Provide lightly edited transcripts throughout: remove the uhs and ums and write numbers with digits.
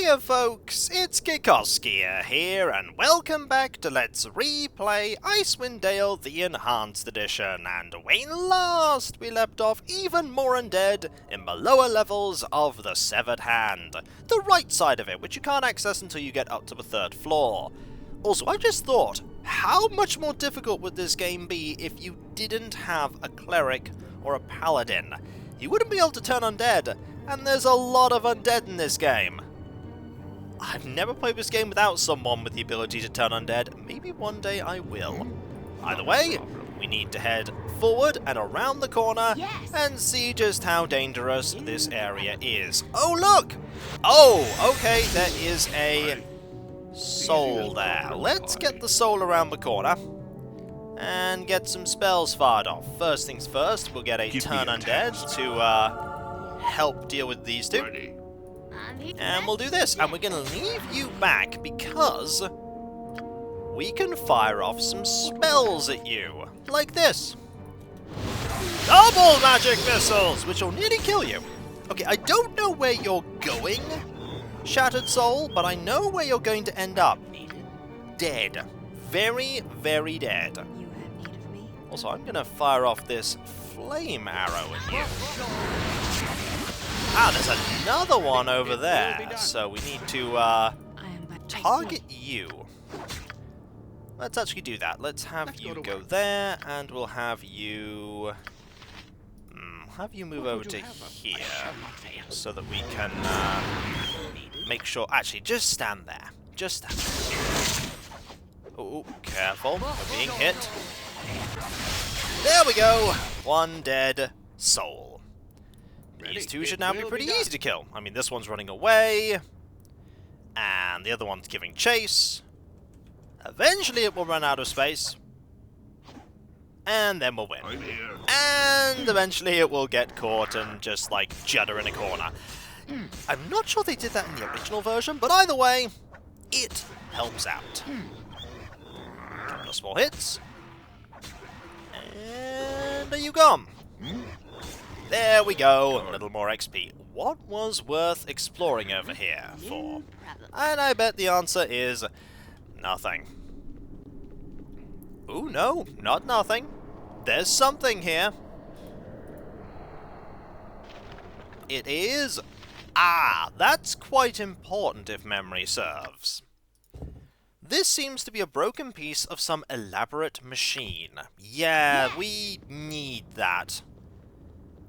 Hiya folks, it's Kikoskia here, and welcome back to Let's Replay Icewind Dale the Enhanced Edition, and when last we left off even more undead in the lower levels of the Severed Hand, the right side of it, which you can't access until you get up to the 3rd floor. Also, I just thought, how much more difficult would this game be if you didn't have a cleric or a paladin? You wouldn't be able to turn undead, and there's a lot of undead in this game. I've never played this game without someone with the ability to turn undead. Maybe one day I will. Either way, we need to head forward and around the corner and see just how dangerous this area is. Oh, look! Oh, okay, there is a soul there. Let's get the soul around the corner and get some spells fired off. First things first, we'll get a turn undead to help deal with these two. And we'll do this, and we're going to leave you back because we can fire off some spells at you, like this. Double magic missiles, which will nearly kill you. Okay, I don't know where you're going, Shattered Soul, but I know where you're going to end up. Dead. Very, very dead. Also, I'm going to fire off this flame arrow at you. Ah, there's another one over there, so we need to target you. Let's actually do that. Let's have you go there, and we'll have you move over to here, so that we can make sure. Actually, just stand there. Just stand there. Oh, careful! We're being hit. There we go. One dead soul. These two should now be pretty easy to kill. I mean, this one's running away, and the other one's giving chase. Eventually it will run out of space, and then we'll win. And eventually it will get caught and just, like, judder in a corner. I'm not sure they did that in the original version, but either way, it helps out. Couple of small hits. And there you go. There we go, a little more XP. What was worth exploring over here for? And I bet the answer is nothing. Ooh, no, not nothing. There's something here. It is... Ah, that's quite important if memory serves. This seems to be a broken piece of some elaborate machine. Yeah, we need that.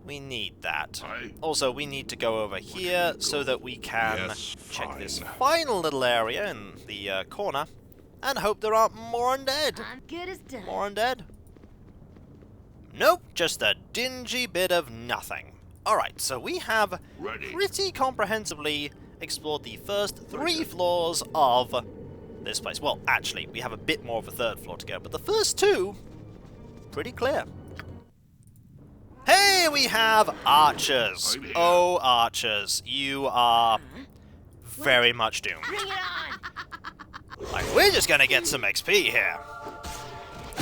We need that. Also, we need to go over here so that we can check this final little area in the corner and hope there aren't more undead. More undead? Nope, just a dingy bit of nothing. Alright, so we have pretty comprehensively explored the first 3 floors of this place. Well, actually, we have a bit more of a 3rd floor to go, but the first 2, pretty clear. Hey, we have archers. Oh, archers, you are very much doomed. Like, we're just gonna get some XP here.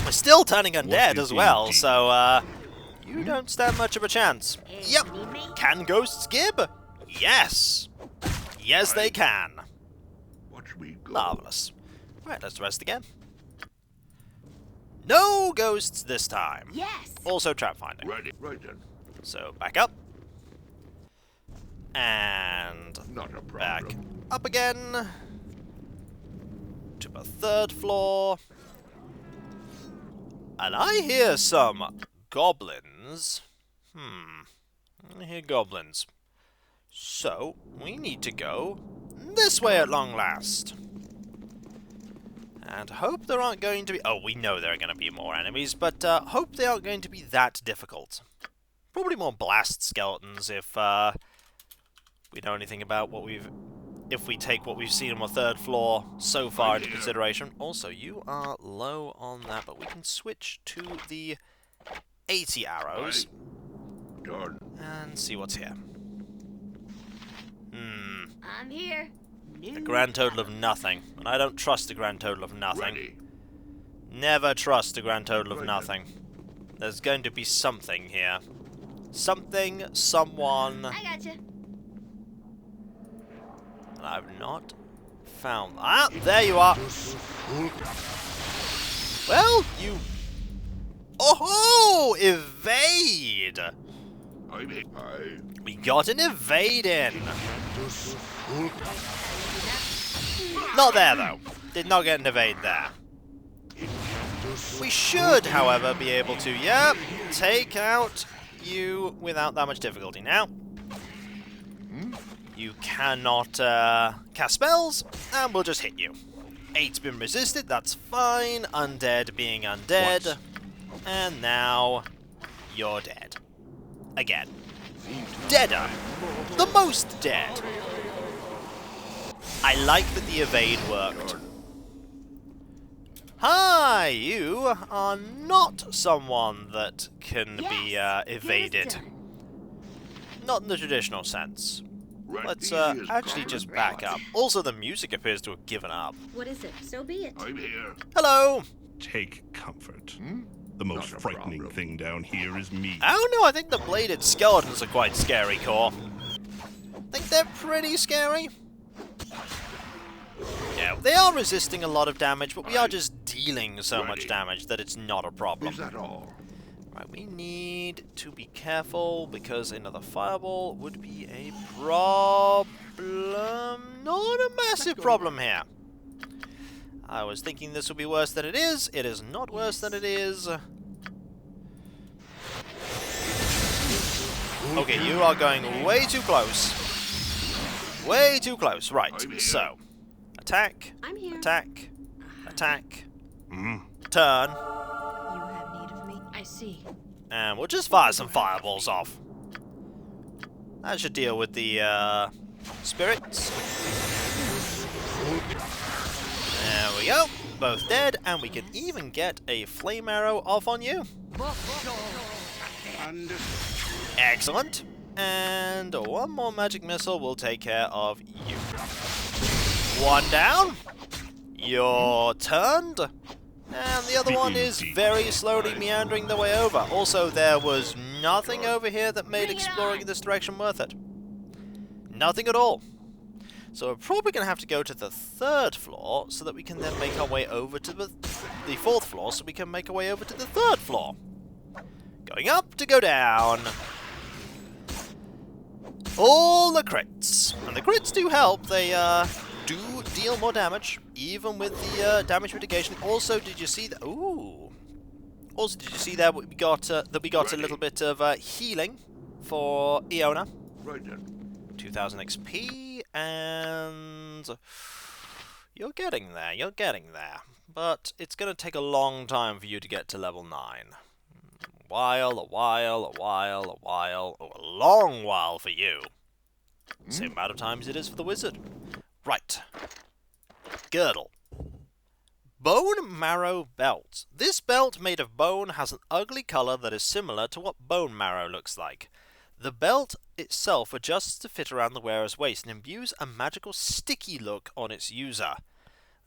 We're still turning undead as well, so, you don't stand much of a chance. Yep. Can ghosts gib? Yes. Yes, they can. Marvelous. Right, let's rest again. No ghosts this time. Yes. Also trap finding. Right then. So back up. And Not a back problem. up again. To the 3rd floor. And I hear some goblins. I hear goblins. So we need to go this way at long last. And hope there aren't going to be... Oh, we know there are going to be more enemies, but hope they aren't going to be that difficult. Probably more blast skeletons if we know anything about what we've... If we take what we've seen on the 3rd floor so far into consideration. Also, you are low on that, but we can switch to the 80 arrows. And see what's here. I'm here. A grand total of nothing. And I don't trust a grand total of nothing. Never trust a grand total of nothing. There's going to be something here. Something, someone. I gotcha. And I've not found... Ah, there you are! Well, you... Oh-ho! Evade! We got an evade in! Not there, though. Did not get an evade there. We should, however, be able to, yep, take out you without that much difficulty. Now, you cannot cast spells, and we'll just hit you. 8's been resisted, that's fine. Undead being undead. What? And now, you're dead. Again. Deader. The most dead. I like that the evade worked. Hi, you are not someone that can be evaded. Not in the traditional sense. Let's actually just back up. Also, the music appears to have given up. What is it? So be it. I'm here. Hello! Take comfort. The most frightening thing down here is me. Oh no, I think the bladed skeletons are quite scary, Core. I think they're pretty scary. Yeah, they are resisting a lot of damage, but we are just dealing so much damage that it's not a problem. Is that all? Right, we need to be careful because another fireball would be a problem. Not a massive problem here. I was thinking this would be worse than it is. It is not worse than it is. Okay, you are going way too close. Way too close. Right, so. Attack. I'm here. Attack. Attack. Mm. Turn. You have need of me. I see. And we'll just fire some fireballs off. That should deal with the spirits. There we go. Both dead, and we can even get a flame arrow off on you. Excellent. And one more magic missile will take care of you. One down. You're turned. And the other one is very slowly meandering their way over. Also, there was nothing over here that made exploring in this direction worth it. Nothing at all. So we're probably going to have to go to the 3rd floor so that we can then make our way over to the 4th floor so we can make our way over to the 3rd floor. Going up to go down. All the crits. And the crits do help. They do deal more damage, even with the damage mitigation. Also, did you see that? Ooh. Also, did you see that we got a little bit of healing for Iona? Right then. 2000 XP, and you're getting there. You're getting there, but it's going to take a long time for you to get to level 9. A while, oh, a long while for you. Same amount of time as it is for the wizard. Right. Girdle. Bone marrow belt. This belt made of bone has an ugly color that is similar to what bone marrow looks like. The belt itself adjusts to fit around the wearer's waist and imbues a magical sticky look on its user.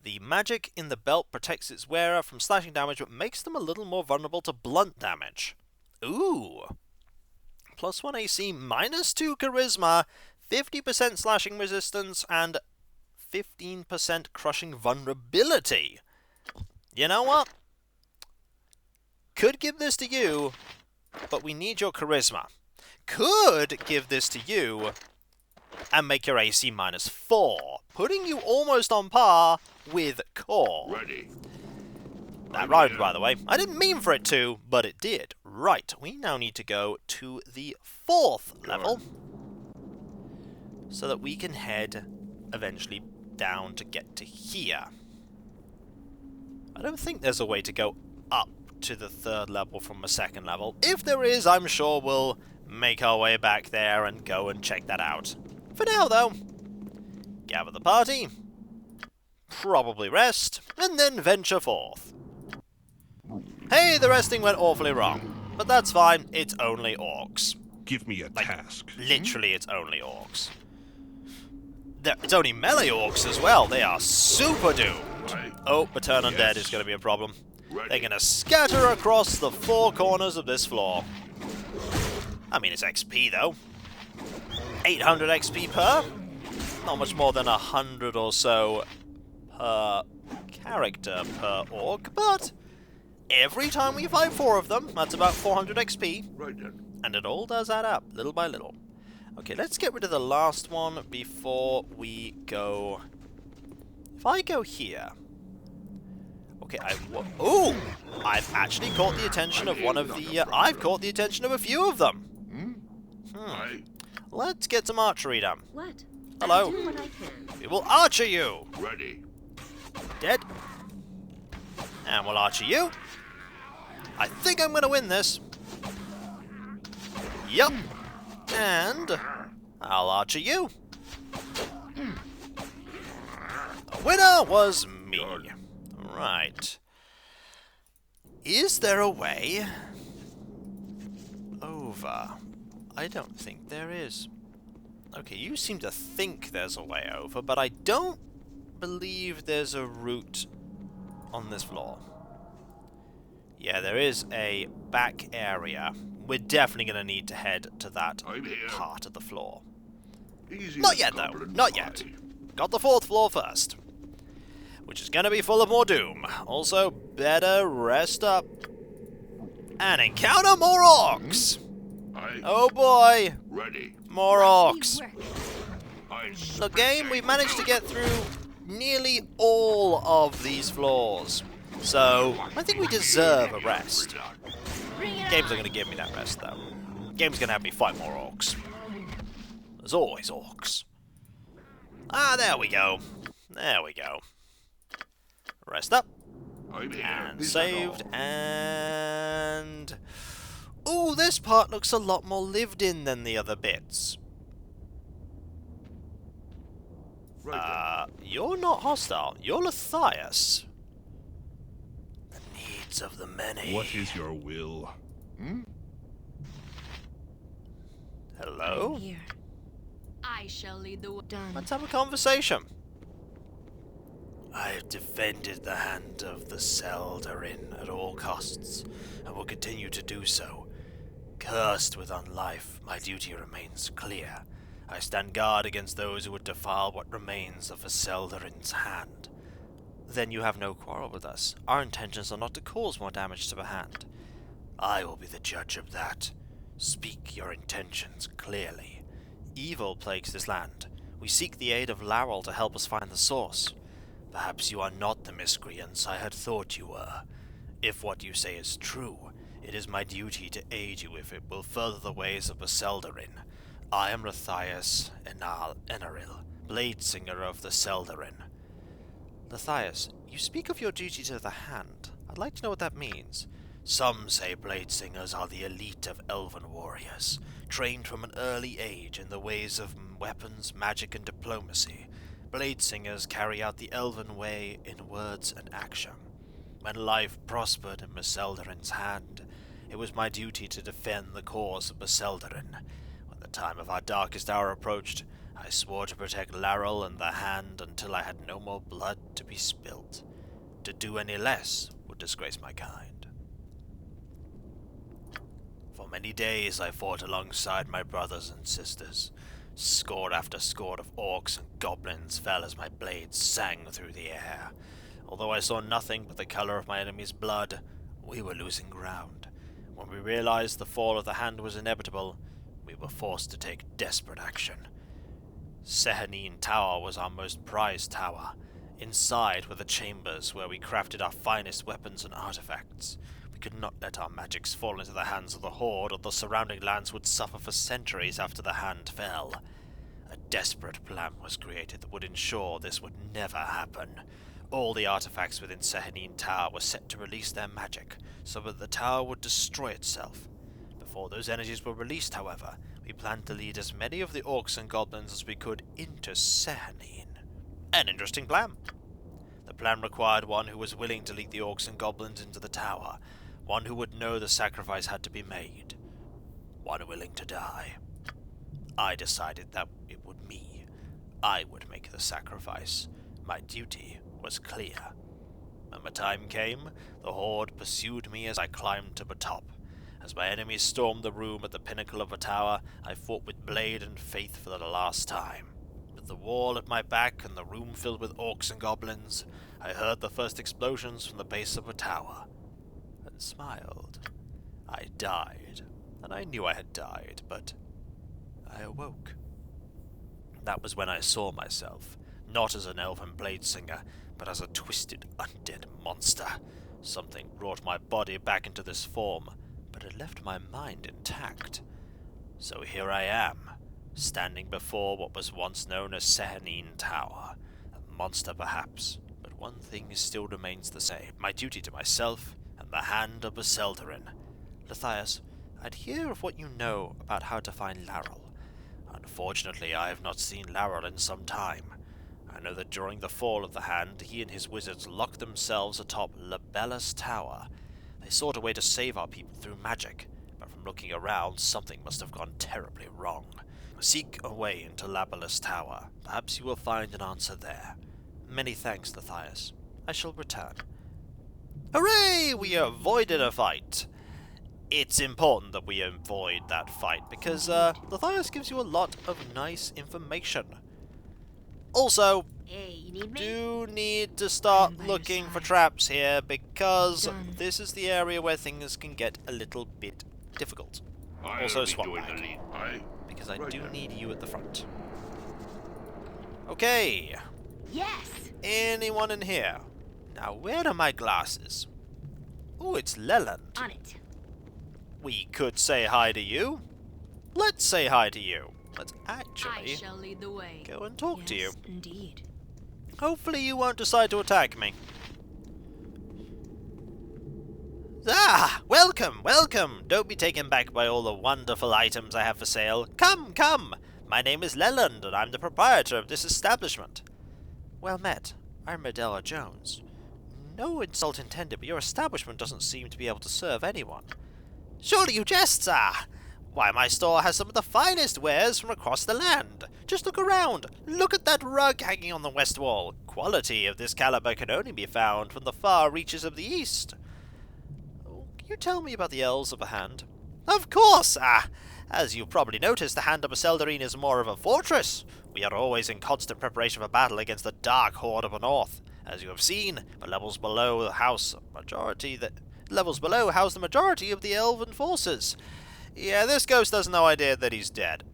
The magic in the belt protects its wearer from slashing damage but makes them a little more vulnerable to blunt damage. Ooh! +1 AC, -2 charisma, 50% slashing resistance, and 15% crushing vulnerability. You know what? Could give this to you, but we need your charisma. Could give this to you and make your AC -4, putting you almost on par with Core. Ready. That rhymed, by the way. I didn't mean for it to, but it did. Right, we now need to go to the 4th level so that we can head eventually down to get to here. I don't think there's a way to go up to the 3rd level from a 2nd level. If there is, I'm sure we'll make our way back there and go and check that out. For now, though, gather the party, probably rest, and then venture forth. Hey, the resting went awfully wrong, but that's fine, it's only orcs. Give me a task. Literally, it's only orcs. It's only melee orcs as well, they are super doomed. Oh, but turn undead is going to be a problem. They're going to scatter across the 4 corners of this floor. I mean, it's XP, though. 800 XP per. not much more than 100 or so per character per orc, but every time we fight 4 of them, that's about 400 XP, and it all does add up, little by little. Okay, let's get rid of the last one before we go. If I go here... Okay, ooh! I've actually caught the attention of one of the... I've caught the attention of a few of them! Let's get some archery done. What? Hello. I'll do what I can. We will archer you! Ready. Dead. And we'll archer you. I think I'm gonna win this. Yup. And I'll archer you. The winner was me. Right. Is there a way over? I don't think there is. Okay, you seem to think there's a way over, but I don't believe there's a route on this floor. Yeah, there is a back area. We're definitely going to need to head to that part of the floor. Not yet, though. Not yet. Got the 4th floor first, which is going to be full of more doom. Also, better rest up and encounter more orcs. Oh boy! Ready. More orcs. The game, we've managed to get through nearly all of these floors, so I think we deserve a rest. Game's not going to give me that rest, though. Game's going to have me fight more orcs. There's always orcs. Ah, there we go. There we go. Rest up. And saved, and... Ooh, this part looks a lot more lived in than the other bits. You're not hostile. You're Lethius. The needs of the many. What is your will? Hello? Here. I shall lead the way. Done. Let's have a conversation. I have defended the hand of the Seldarin at all costs, and will continue to do so. Cursed with unlife, my duty remains clear. I stand guard against those who would defile what remains of a Seldarin's hand. Then you have no quarrel with us. Our intentions are not to cause more damage to the hand. I will be the judge of that. Speak your intentions clearly. Evil plagues this land. We seek the aid of Laurel to help us find the source. Perhaps you are not the miscreants I had thought you were. If what you say is true, it is my duty to aid you if it will further the ways of the Seldarin. I am Lethius Enaril, Bladesinger of the Seldarin. Lethius, you speak of your duty to the hand. I'd like to know what that means. Some say Bladesingers are the elite of elven warriors, trained from an early age in the ways of weapons, magic, and diplomacy. Bladesingers carry out the elven way in words and action. When life prospered in Seldarin's hand, it was my duty to defend the cause of Seldarin. When the time of our darkest hour approached, I swore to protect Laurel and the hand until I had no more blood to be spilt. To do any less would disgrace my kind. For many days I fought alongside my brothers and sisters. Score after score of orcs and goblins fell as my blades sang through the air. Although I saw nothing but the color of my enemy's blood, we were losing ground. When we realized the fall of the hand was inevitable, we were forced to take desperate action. Sehanine Tower was our most prized tower. Inside were the chambers where we crafted our finest weapons and artifacts. We could not let our magics fall into the hands of the Horde, or the surrounding lands would suffer for centuries after the hand fell. A desperate plan was created that would ensure this would never happen. All the artifacts within Sehanine Tower were set to release their magic, so that the tower would destroy itself. Before those energies were released, however, we planned to lead as many of the orcs and goblins as we could into Sehanine. An interesting plan. The plan required one who was willing to lead the orcs and goblins into the tower, one who would know the sacrifice had to be made, one willing to die. I decided that it would be. I would make the sacrifice. My duty was clear. When the time came, the Horde pursued me as I climbed to the top. As my enemies stormed the room at the pinnacle of the tower, I fought with blade and faith for the last time. With the wall at my back and the room filled with orcs and goblins, I heard the first explosions from the base of a tower, and smiled. I died, and I knew I had died, but I awoke. That was when I saw myself, not as an elven blade singer, but as a twisted undead monster. Something brought my body back into this form, but it left my mind intact. So here I am, standing before what was once known as Sehanine Tower. A monster perhaps, but one thing still remains the same. My duty to myself and the hand of Baseldarin. Lethius, I'd hear of what you know about how to find Laral. Unfortunately, I have not seen Laral in some time. I know that during the fall of the Hand, he and his wizards locked themselves atop Labellus Tower. They sought a way to save our people through magic, but from looking around, something must have gone terribly wrong. Seek a way into Labellus Tower. Perhaps you will find an answer there. Many thanks, Lethius. I shall return. Hooray! We avoided a fight. It's important that we avoid that fight, because Lethius gives you a lot of nice information. Also, Hey, you need me? do need to start I'm by your looking for side. traps here, because Done. this is the area where things can get a little bit difficult. Also, swap bag, because I do need you at the front. Okay, Yes! anyone in here? Now, where are my glasses? Oh, it's Leland. On it. We could say hi to you. Let's say hi to you. Let's I actually shall lead the way. go and talk to you. Yes, indeed. Hopefully you won't decide to attack me. Ah! Welcome, welcome! Don't be taken back by all the wonderful items I have for sale. Come, come! My name is Leland, and I'm the proprietor of this establishment. Well met. I'm Medella Jones. No insult intended, but your establishment doesn't seem to be able to serve anyone. Surely you jest, sir! Why, my store has some of the finest wares from across the land. Just look around. Look at that rug hanging on the west wall. Quality of this caliber can only be found from the far reaches of the east. Oh, can you tell me about the Elves of the Hand? Of course! As you've probably noticed, the Hand of Baseldarin is more of a fortress. We are always in constant preparation for battle against the dark horde of the north. As you have seen, the levels below house the majority of the elven forces. Yeah, this ghost has no idea that he's dead.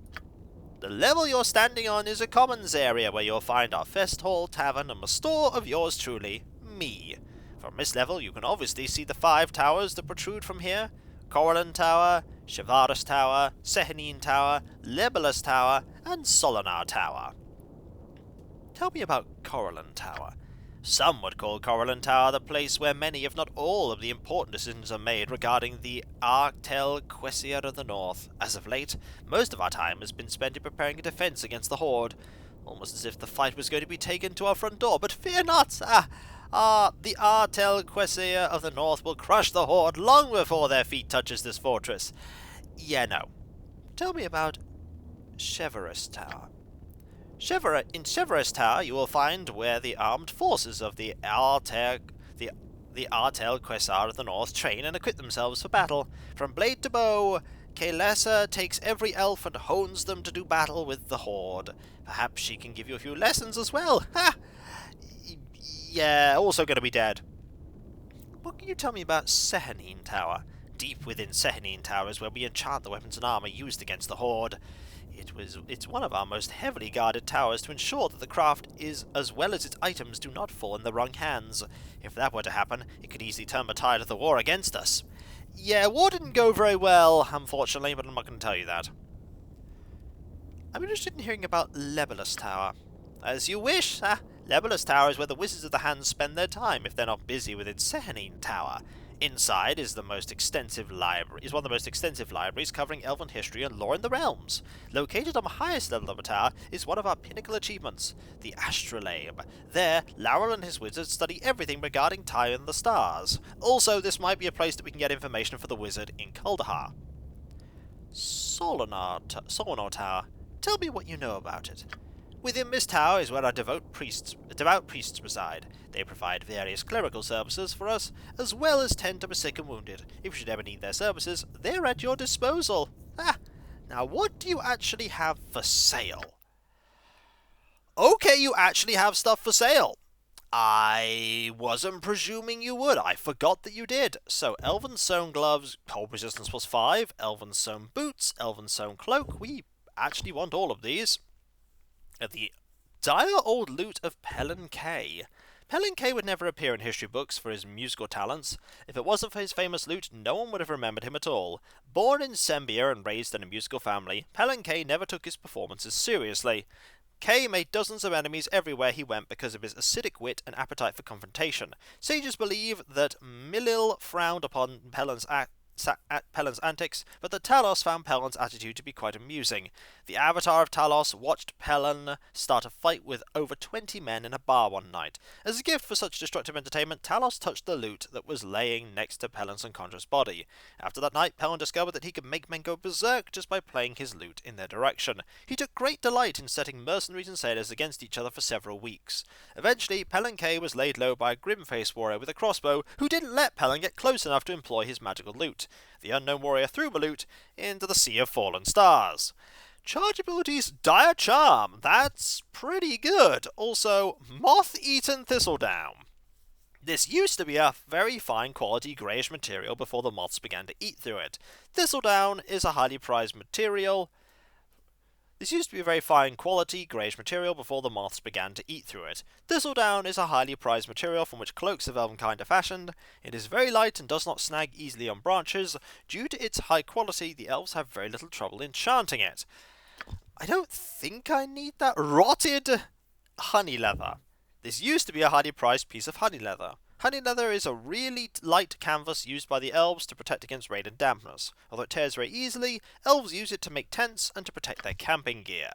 The level you're standing on is a commons area where you'll find our fest hall, tavern, and a store of yours truly, me. From this level, you can obviously see the 5 towers that protrude from here. Corallan Tower, Shivaris Tower, Sehanine Tower, Lebelus Tower, and Solinar Tower. Tell me about Corallan Tower. Some would call Corallan Tower the place where many, if not all, of the important decisions are made regarding the Kikoskia of the North. As of late, most of our time has been spent in preparing a defense against the Horde, almost as if the fight was going to be taken to our front door. But fear not! The Kikoskia of the North will crush the Horde long before their feet touches this fortress. Yeah, no. Tell me about Shivaris Tower. In Shivaris Tower, you will find where the armed forces of the Artel Quesar of the North train and equip themselves for battle. From blade to bow, Kaelessa takes every elf and hones them to do battle with the Horde. Perhaps she can give you a few lessons as well. Ha! Yeah, also going to be dead. What can you tell me about Sehanine Tower? Deep within Sehanine Tower is where we enchant the weapons and armor used against the Horde. It's one of our most heavily guarded towers to ensure that the craft is, as well as its items, do not fall in the wrong hands. If that were to happen, it could easily turn the tide of the war against us. Yeah, war didn't go very well, unfortunately, but I'm not going to tell you that. I'm interested in hearing about Lebelus Tower. As you wish. Lebelus Tower is where the Wizards of the Hand spend their time if they're not busy with its Sehanine Tower. Inside is one of the most extensive libraries covering elven history and lore in the realms. Located on the highest level of the tower is one of our pinnacle achievements, the Astrolabe. There, Laral and his wizards study everything regarding time and the stars. Also, this might be a place that we can get information for the wizard in Kuldahar. Solinar Tower. Tell me what you know about it. Within this tower is where our devout priests reside. They provide various clerical services for us, as well as tend to the sick and wounded. If you should ever need their services, they're at your disposal. Now what do you actually have for sale? Okay, you actually have stuff for sale. I wasn't presuming you would. I forgot that you did. So, Elven Sewn Gloves, cold resistance plus 5, Elven Sewn Boots, Elven Sewn Cloak. We actually want all of these. The dire old lute of Pelin K. Pelin K would never appear in history books for his musical talents. If it wasn't for his famous lute, no one would have remembered him at all. Born in Sembia and raised in a musical family, Pelin K never took his performances seriously. K made dozens of enemies everywhere he went because of his acidic wit and appetite for confrontation. Sages believe that Milil frowned upon Pelin's antics, but that Talos found Pelin's attitude to be quite amusing. The avatar of Talos watched Pelin start a fight with over 20 men in a bar one night. As a gift for such destructive entertainment, Talos touched the lute that was laying next to Pelin's unconscious body. After that night, Pelin discovered that he could make men go berserk just by playing his lute in their direction. He took great delight in setting mercenaries and sailors against each other for several weeks. Eventually, Pelin K was laid low by a grim-faced warrior with a crossbow who didn't let Pelin get close enough to employ his magical lute. The unknown warrior threw the lute into the sea of fallen stars. Charge abilities, Dire Charm. That's pretty good. Also, Moth-Eaten Thistledown. This used to be a very fine quality greyish material before the moths began to eat through it. Thistledown is a highly prized material. This used to be a very fine quality greyish material before the moths began to eat through it. Thistledown is a highly prized material from which cloaks of elvenkind are fashioned. It is very light and does not snag easily on branches. Due to its high quality, the elves have very little trouble enchanting it. I don't think I need that. Rotted honey leather. This used to be a highly prized piece of honey leather. Honey leather is a really light canvas used by the elves to protect against rain and dampness. Although it tears very easily, elves use it to make tents and to protect their camping gear.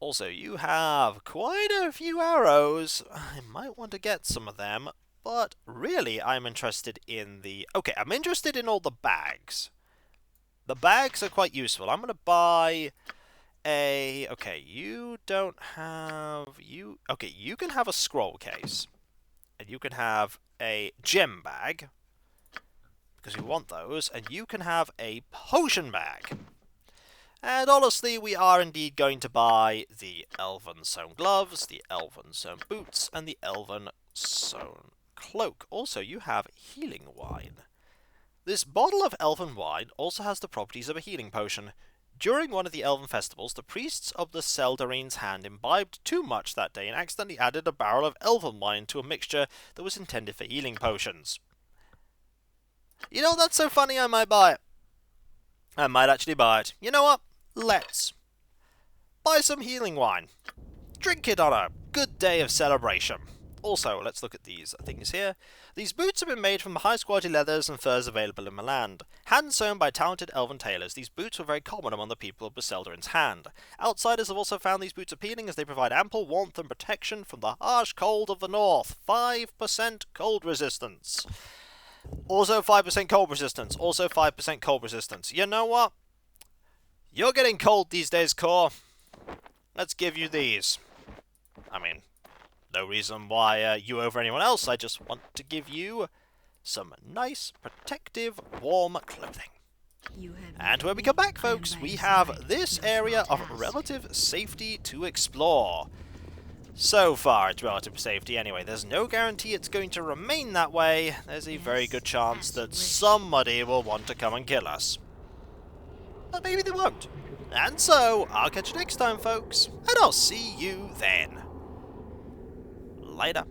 Also, you have quite a few arrows. I might want to get some of them, but really I'm interested in I'm interested in all the bags. The bags are quite useful. I'm going to buy you don't have... you can have a scroll case. And you can have a gem bag, because we want those, and you can have a potion bag. And honestly, we are indeed going to buy the Elven Sewn Gloves, the Elven Sewn Boots, and the Elven Sewn Cloak. Also, you have healing wine. This bottle of elven wine also has the properties of a healing potion. During one of the elven festivals, the priests of the Seldarine's hand imbibed too much that day and accidentally added a barrel of elven wine to a mixture that was intended for healing potions. You know, that's so funny, I might buy it. I might actually buy it. You know what? Let's buy some healing wine. Drink it on a good day of celebration. Also, let's look at these things here. These boots have been made from the highest quality leathers and furs available in the land. Hand-sewn by talented elven tailors, these boots were very common among the people of Beseldarin's hand. Outsiders have also found these boots appealing as they provide ample warmth and protection from the harsh cold of the north. 5% cold resistance. Also 5% cold resistance. Also 5% cold resistance. You know what? You're getting cold these days, Core. Let's give you these. I mean, no reason why you over anyone else. I just want to give you some nice, protective, warm clothing. And when we come back, folks, we have this area of relative safety to explore. So far, it's relative safety anyway. There's no guarantee it's going to remain that way. There's a very good chance that somebody will want to come and kill us. But maybe they won't. And so, I'll catch you next time, folks. And I'll see you then. Later.